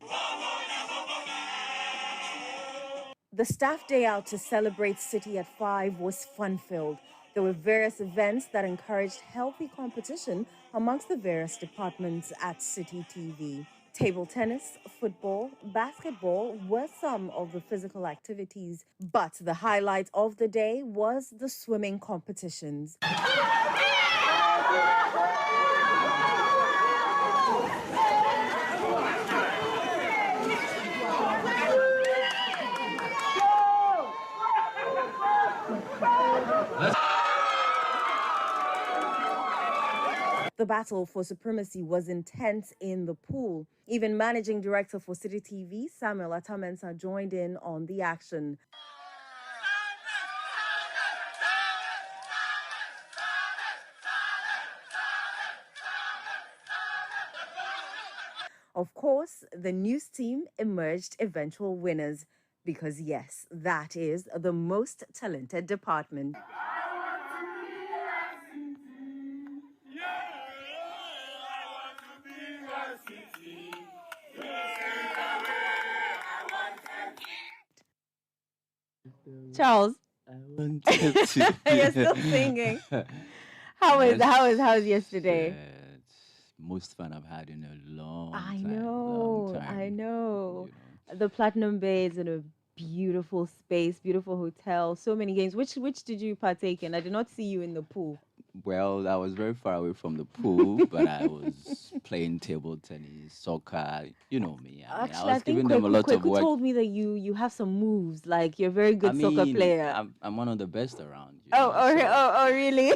The staff day out to celebrate Citi at 5 was fun-filled. There were various events that encouraged healthy competition amongst the various departments at Citi TV. Table tennis, football, basketball were some of the physical activities, but the highlight of the day was the swimming competitions. The battle for supremacy was intense in the pool. Even managing director for City TV, Samuel Atamensa, joined in on the action. Of course, the news team emerged eventual winners because, yes, that is the most talented department. Charles, you're still singing. How was yesterday? Most fun I've had in a long I time. know, I know. The Platinum Bay is in a beautiful space, beautiful hotel, so many games. Which did you partake in? I did not see you in the pool. Well, I was very far away from the pool, but I was playing table tennis, soccer. You know me. I Actually, I was think giving them a lot of Kweku work. told me that you have some moves, like you're a very good soccer player. I'm one of the best around. Really?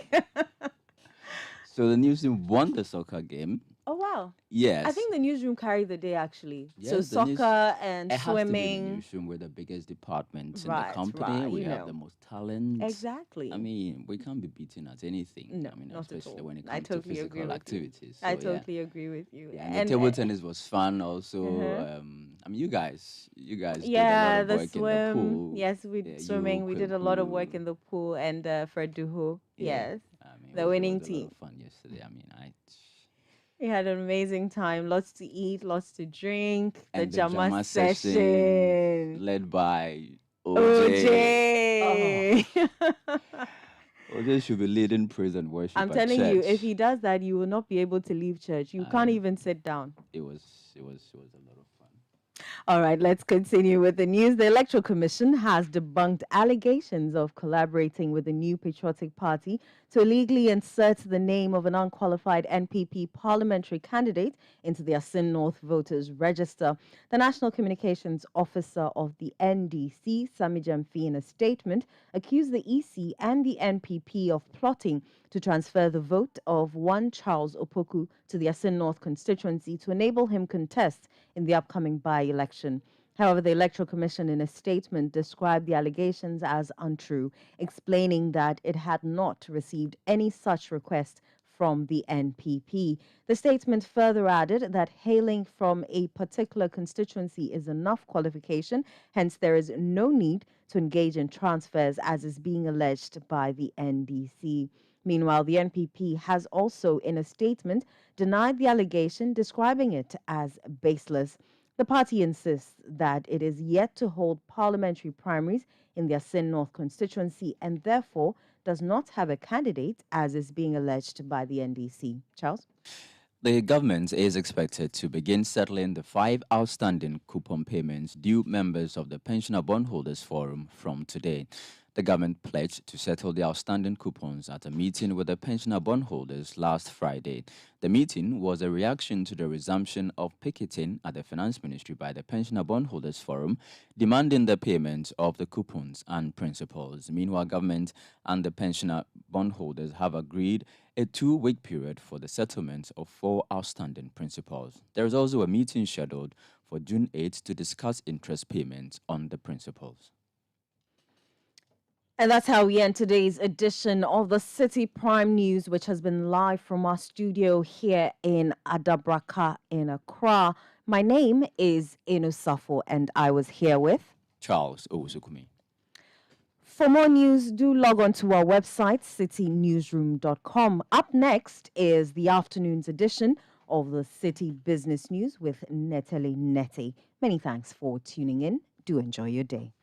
So the news team won the soccer game. Oh, wow. Yes. I think the newsroom carried the day, actually. Yes, so the news- soccer and it swimming. has to be the newsroom. We're the biggest department in the company. Right, We you have know. the most talent. Exactly. I mean, we can't be beaten at anything. No, I mean, not at especially all. when it I comes totally to agree physical with activities. you. I So, yeah. totally agree with you. Yeah, and the table tennis was fun also. Uh-huh. I mean, you guys Yeah, did a lot of the work swim. in the pool. Yes, we Yeah, swimming. you, We did a lot of work Kweku. in the pool, and Fred Duho. Yeah, Yes, I mean, the winning it was a lot team. of fun yesterday. I mean, We had an amazing time. Lots to eat, lots to drink. and the Jama Jama session. led by OJ. OJ should be leading praise and worship I'm at telling you, church. if he does that, you will not be able to leave church. You can't even sit down. It was a lot of fun. All right, let's continue with the news. The Electoral Commission has debunked allegations of collaborating with the New Patriotic Party to illegally insert the name of an unqualified NPP parliamentary candidate into the Asin North voters register. The National Communications Officer of the NDC, Sami Jamfi, in a statement, accused the EC and the NPP of plotting to transfer the vote of one Charles Opoku to the Asin North constituency to enable him contest in the upcoming by-election. However, the Electoral Commission, in a statement, described the allegations as untrue, explaining that it had not received any such request from the NPP. The statement further added that hailing from a particular constituency is enough qualification, hence there is no need to engage in transfers as is being alleged by the NDC. Meanwhile, the NPP has also, in a statement, denied the allegation, describing it as baseless. The party insists that it is yet to hold parliamentary primaries in the Asin North constituency and therefore does not have a candidate, as is being alleged by the NDC. Charles? The government is expected to begin settling the 5 outstanding coupon payments due members of the Pensioner Bondholders Forum from today. The government pledged to settle the outstanding coupons at a meeting with the pensioner bondholders last Friday. The meeting was a reaction to the resumption of picketing at the Finance Ministry by the Pensioner Bondholders Forum, demanding the payment of the coupons and principals. Meanwhile, government and the pensioner bondholders have agreed a 2-week period for the settlement of 4 outstanding principals. There is also a meeting scheduled for June 8 to discuss interest payments on the principals. And that's how we end today's edition of the Citi Prime News, which has been live from our studio here in Adabraka in Accra. My name is Inusafo, and I was here with Charles Owusukumi. For more news, do log on to our website, citynewsroom.com. Up next is the afternoon's edition of the Citi Business News with Netele Nete. Many thanks for tuning in. Do enjoy your day.